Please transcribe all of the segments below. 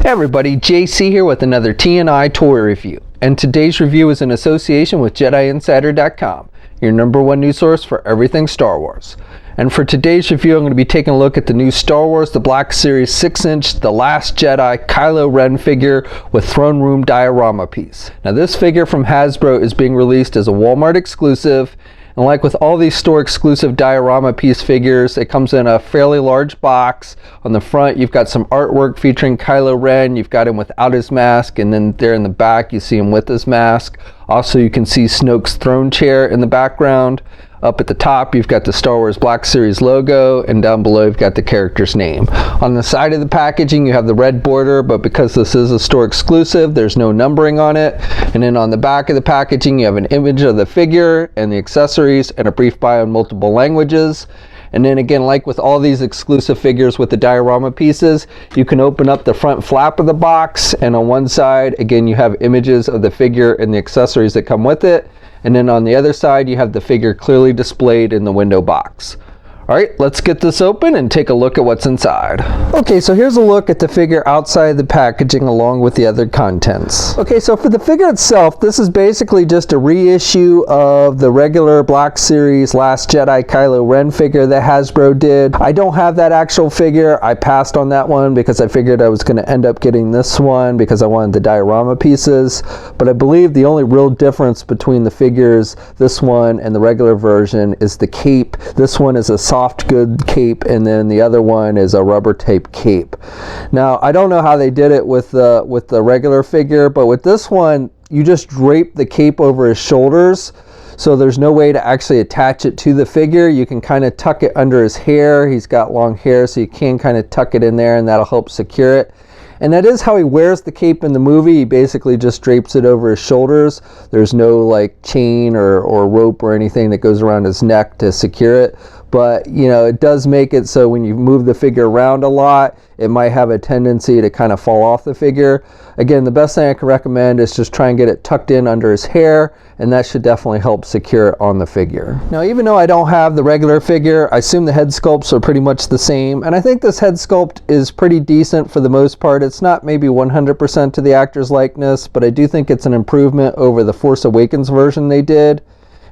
Hey everybody, JC here with another T&I toy review. And today's review is in association with JediInsider.com, your #1 news source for everything Star Wars. And for today's review, I'm going to be taking a look at the new Star Wars The Black Series 6-inch The Last Jedi Kylo Ren figure with throne room diorama piece. Now this figure from Hasbro is being released as a Walmart exclusive. And like with all these store exclusive diorama piece figures, it comes in a fairly large box. On the front, you've got some artwork featuring Kylo Ren. You've got him without his mask, and then there in the back, you see him with his mask. Also, you can see Snoke's throne chair in the background. Up at the top, you've got the Star Wars Black Series logo, and down below, you've got the character's name. On the side of the packaging, you have the red border, but because this is a store exclusive, there's no numbering on it. And then on the back of the packaging, you have an image of the figure and the accessories and a brief bio in multiple languages. And then again, like with all these exclusive figures with the diorama pieces, you can open up the front flap of the box, and on one side, again, you have images of the figure and the accessories that come with it. And then on the other side, you have the figure clearly displayed in the window box. All right, let's get this open and take a look at what's inside. Okay, so here's a look at the figure outside the packaging along with the other contents. Okay, so for the figure itself, this is basically just a reissue of the regular Black Series Last Jedi Kylo Ren figure that Hasbro did. I don't have that actual figure. I passed on that one because I figured I was going to end up getting this one because I wanted the diorama pieces. But I believe the only real difference between the figures, this one and the regular version, is the cape. This one is a soft good cape, and then the other one is a rubber tape cape. Now I don't know how they did it with the regular figure, but with this one you just drape the cape over his shoulders, so there's no way to actually attach it to the figure. You can kind of tuck it under his hair. He's got long hair, so you can kind of tuck it in there, and that'll help secure it. And that is how he wears the cape in the movie. He basically just drapes it over his shoulders. There's no like chain or rope or anything that goes around his neck to secure it. But you know, it does make it so when you move the figure around a lot, it might have a tendency to kind of fall off the figure. Again, the best thing I can recommend is just try and get it tucked in under his hair, and that should definitely help secure it on the figure. Now, even though I don't have the regular figure, I assume the head sculpts are pretty much the same, and I think this head sculpt is pretty decent for the most part. It's not maybe 100% to the actor's likeness, but I do think it's an improvement over the Force Awakens version they did.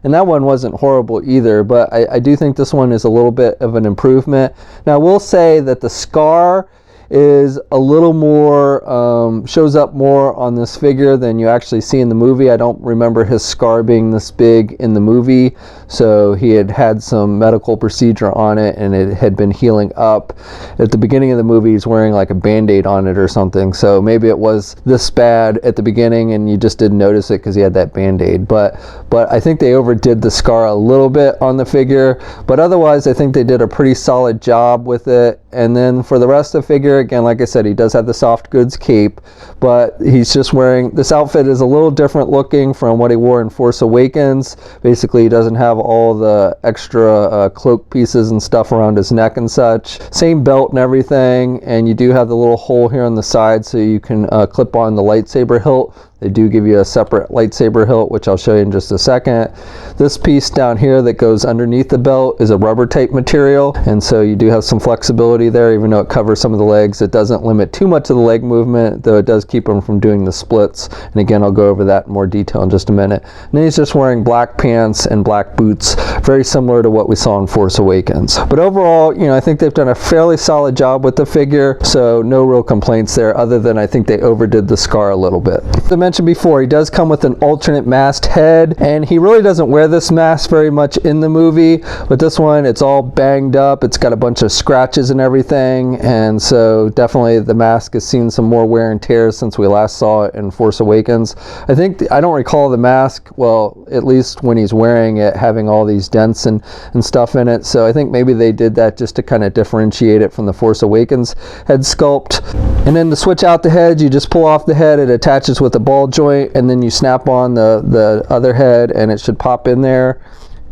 And that one wasn't horrible either, but I do think this one is a little bit of an improvement. Now, I will say that the scar is a little more, shows up more on this figure than you actually see in the movie. I don't remember his scar being this big in the movie, so he had had some medical procedure on it and it had been healing up. At the beginning of the movie, he's wearing like a band-aid on it or something, so maybe it was this bad at the beginning and you just didn't notice it because he had that band-aid. But I think they overdid the scar a little bit on the figure, but otherwise I think they did a pretty solid job with it. And then for the rest of the figure, again, like I said, he does have the soft goods cape, but he's just wearing, this outfit is a little different looking from what he wore in Force Awakens. Basically, he doesn't have all the extra cloak pieces and stuff around his neck and such. Same belt and everything, and you do have the little hole here on the side so you can clip on the lightsaber hilt. They do give you a separate lightsaber hilt, which I'll show you in just a second. This piece down here that goes underneath the belt is a rubber type material, and so you do have some flexibility there, even though it covers some of the legs. It doesn't limit too much of the leg movement, though it does keep them from doing the splits. And again, I'll go over that in more detail in just a minute. And then he's just wearing black pants and black boots, very similar to what we saw in Force Awakens. But overall, you know, I think they've done a fairly solid job with the figure, so no real complaints there, other than I think they overdid the scar a little bit. As I mentioned before, he does come with an alternate masked head, and he really doesn't wear this mask very much in the movie, but this one, it's all banged up. It's got a bunch of scratches and everything, and so definitely the mask has seen some more wear and tear since we last saw it in Force Awakens. I don't recall the mask, well, at least when he's wearing it, having all these dents and stuff in it, so I think maybe they did that just to kind of differentiate it from the Force Awakens head sculpt. And then to switch out the heads, you just pull off the head, it attaches with a ball joint, and then you snap on the other head and it should pop in there.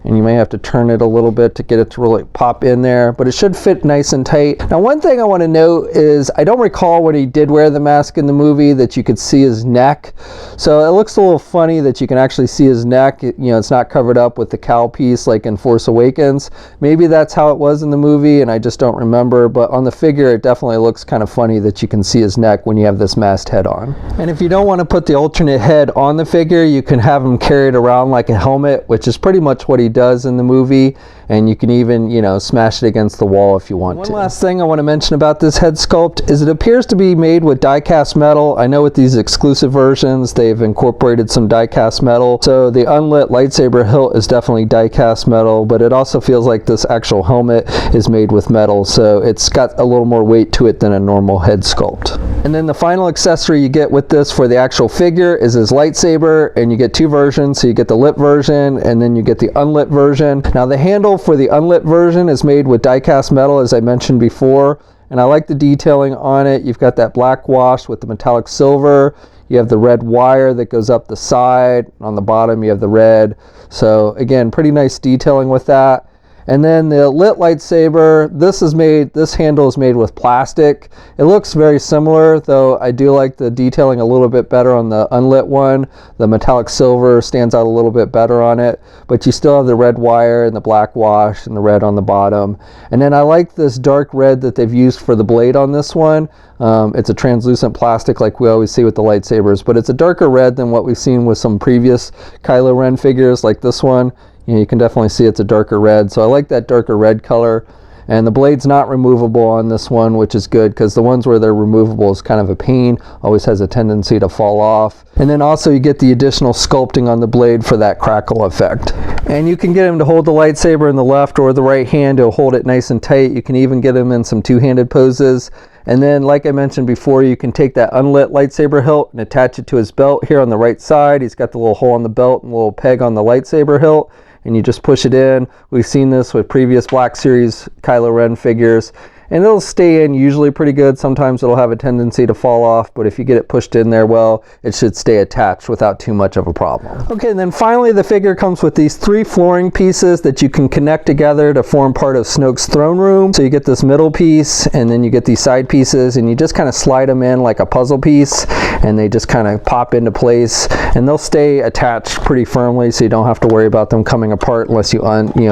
and you may have to turn it a little bit to get it to really pop in there, but it should fit nice and tight. Now, one thing I want to note is I don't recall when he did wear the mask in the movie that you could see his neck, so it looks a little funny that you can actually see his neck. You know, it's not covered up with the cowl piece like in Force Awakens. Maybe that's how it was in the movie and I just don't remember, but on the figure it definitely looks kind of funny that you can see his neck when you have this masked head on. And if you don't want to put the alternate head on the figure, you can have him carry it around like a helmet, which is pretty much what he does in the movie, and you can even, you know, smash it against the wall if you want to. One last thing I want to mention about this head sculpt is it appears to be made with die-cast metal. I know with these exclusive versions they've incorporated some die-cast metal, so the unlit lightsaber hilt is definitely die-cast metal, but it also feels like this actual helmet is made with metal, so it's got a little more weight to it than a normal head sculpt. And then the final accessory you get with this for the actual figure is his lightsaber, and you get two versions. So you get the lit version and then you get the unlit version. Now the handle for the unlit version is made with die-cast metal, as I mentioned before, and I like the detailing on it. You've got that black wash with the metallic silver. You have the red wire that goes up the side. On the bottom you have the red. So again, pretty nice detailing with that. And then the lit lightsaber, this handle is made with plastic. It looks very similar, though I do like the detailing a little bit better on the unlit one. The metallic silver stands out a little bit better on it, but you still have the red wire and the black wash and the red on the bottom. And then I like this dark red that they've used for the blade on this one. It's a translucent plastic like we always see with the lightsabers, but it's a darker red than what we've seen with some previous Kylo Ren figures like this one. You know, you can definitely see it's a darker red, so I like that darker red color. And the blade's not removable on this one, which is good, because the ones where they're removable is kind of a pain, always has a tendency to fall off. And then also you get the additional sculpting on the blade for that crackle effect. And you can get him to hold the lightsaber in the left or the right hand. He'll hold it nice and tight. You can even get him in some two-handed poses. And then, like I mentioned before, you can take that unlit lightsaber hilt and attach it to his belt here on the right side. He's got the little hole on the belt and a little peg on the lightsaber hilt, and you just push it in. We've seen this with previous Black Series Kylo Ren figures, and it'll stay in usually pretty good. Sometimes it'll have a tendency to fall off, but if you get it pushed in there well, it should stay attached without too much of a problem. Okay, and then finally the figure comes with these three flooring pieces that you can connect together to form part of Snoke's throne room. So you get this middle piece, and then you get these side pieces, and you just kind of slide them in like a puzzle piece, and they just kind of pop into place, and they'll stay attached pretty firmly, so you don't have to worry about them coming apart unless you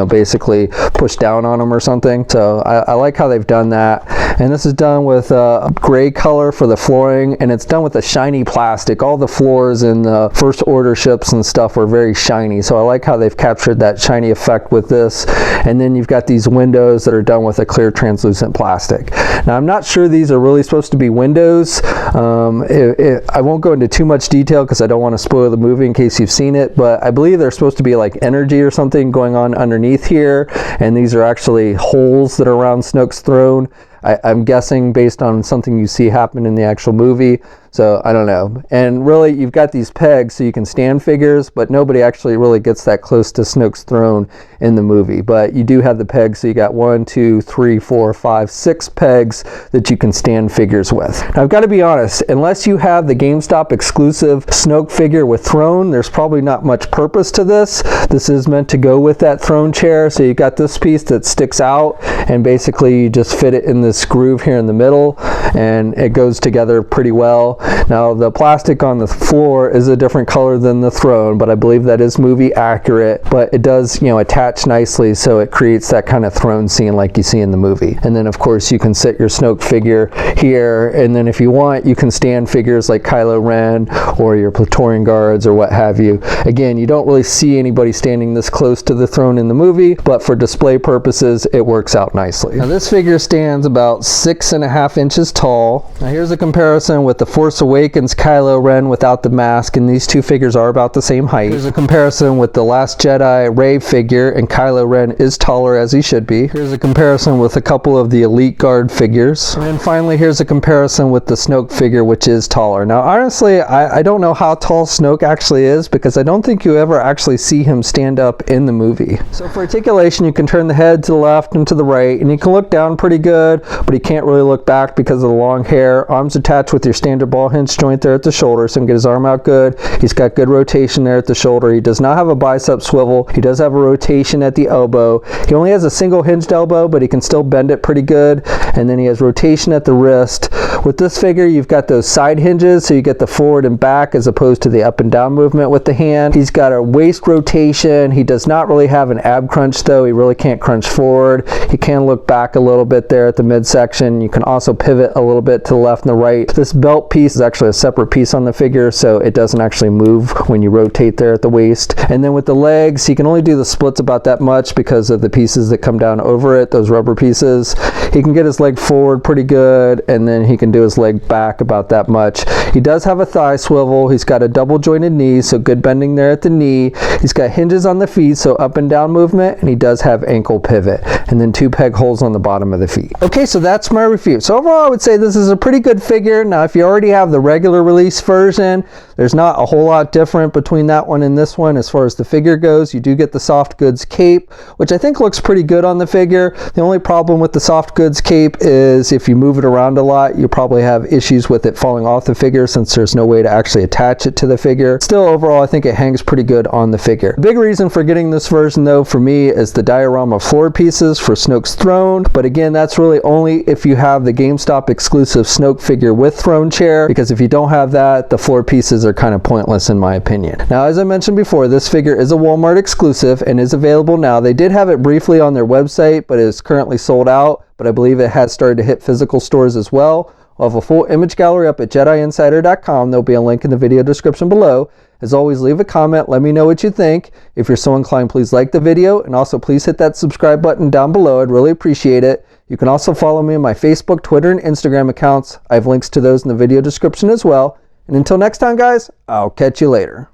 basically push down on them or something. So I like how they've done that. And this is done with a gray color for the flooring, and it's done with a shiny plastic. All the floors in the First Order ships and stuff were very shiny, so I like how they've captured that shiny effect with this. And then you've got these windows that are done with a clear translucent plastic. Now I'm not sure these are really supposed to be windows. I won't go into too much detail because I don't want to spoil the movie in case you've seen it, but I believe they're supposed to be like energy or something going on underneath here, and these are actually holes that are around Snoke's throne. I'm guessing based on something you see happen in the actual movie. So I don't know. And really, you've got these pegs so you can stand figures, but nobody actually really gets that close to Snoke's throne in the movie. But you do have the pegs, so you got 1, 2, 3, 4, 5, 6 pegs that you can stand figures with. Now, I've got to be honest, unless you have the GameStop exclusive Snoke figure with throne, there's probably not much purpose to this. This is meant to go with that throne chair. So you got this piece that sticks out, and basically you just fit it in this groove here in the middle, and it goes together pretty well. Now the plastic on the floor is a different color than the throne, but I believe that is movie accurate, but it does, attach nicely, so it creates that kind of throne scene like you see in the movie. And then of course you can set your Snoke figure here, and then if you want, you can stand figures like Kylo Ren or your Praetorian Guards or what have you. Again, you don't really see anybody standing this close to the throne in the movie, but for display purposes it works out nicely. Now this figure stands about 6.5 inches tall. Now here's a comparison with the Force Awakens Kylo Ren without the mask, and these two figures are about the same height. Here's a comparison with the Last Jedi Rey figure, and Kylo Ren is taller as he should be. Here's a comparison with a couple of the Elite Guard figures. And then finally here's a comparison with the Snoke figure, which is taller. Now honestly, I don't know how tall Snoke actually is, because I don't think you ever actually see him stand up in the movie. So for articulation, you can turn the head to the left and to the right, and you can look down pretty good, but you can't really look back because of the long hair. Arms attached with your standard ball overall hinge joint there at the shoulder, so he can get his arm out good. He's got good rotation there at the shoulder. He does not have a bicep swivel. He does have a rotation at the elbow. He only has a single hinged elbow, but he can still bend it pretty good. And then he has rotation at the wrist. With this figure, you've got those side hinges, so you get the forward and back as opposed to the up and down movement with the hand. He's got a waist rotation. He does not really have an ab crunch though. He really can't crunch forward. He can look back a little bit there at the midsection. You can also pivot a little bit to the left and the right. This belt piece is actually a separate piece on the figure, so it doesn't actually move when you rotate there at the waist. And then with the legs, he can only do the splits about that much because of the pieces that come down over it, those rubber pieces. He can get his leg forward pretty good, and then he can do his leg back about that much. He does have a thigh swivel. He's got a double jointed knee, so good bending there at the knee. He's got hinges on the feet, so up and down movement, and he does have ankle pivot, and then 2 peg holes on the bottom of the feet. Okay, so that's my review. So overall, I would say this is a pretty good figure. Now, if you already have the regular release version, there's not a whole lot different between that one and this one as far as the figure goes. You do get the soft goods cape, which I think looks pretty good on the figure. The only problem with the soft goods cape is if you move it around a lot, you probably have issues with it falling off the figure since there's no way to actually attach it to the figure. Still, overall, I think it hangs pretty good on the figure. The big reason for getting this version though for me is the diorama floor pieces for Snoke's throne, but again, that's really only if you have the GameStop exclusive Snoke figure with throne chair, because if you don't have that, the floor pieces are kind of pointless in my opinion. Now, as I mentioned before, this figure is a Walmart exclusive and is available now. They did have it briefly on their website, but it is currently sold out, but I believe it has started to hit physical stores as well. I'll have a full image gallery up at JediInsider.com. There'll be a link in the video description below. As always, leave a comment. Let me know what you think. If you're so inclined, please like the video, and also please hit that subscribe button down below. I'd really appreciate it. You can also follow me on my Facebook, Twitter, and Instagram accounts. I have links to those in the video description as well. And until next time, guys, I'll catch you later.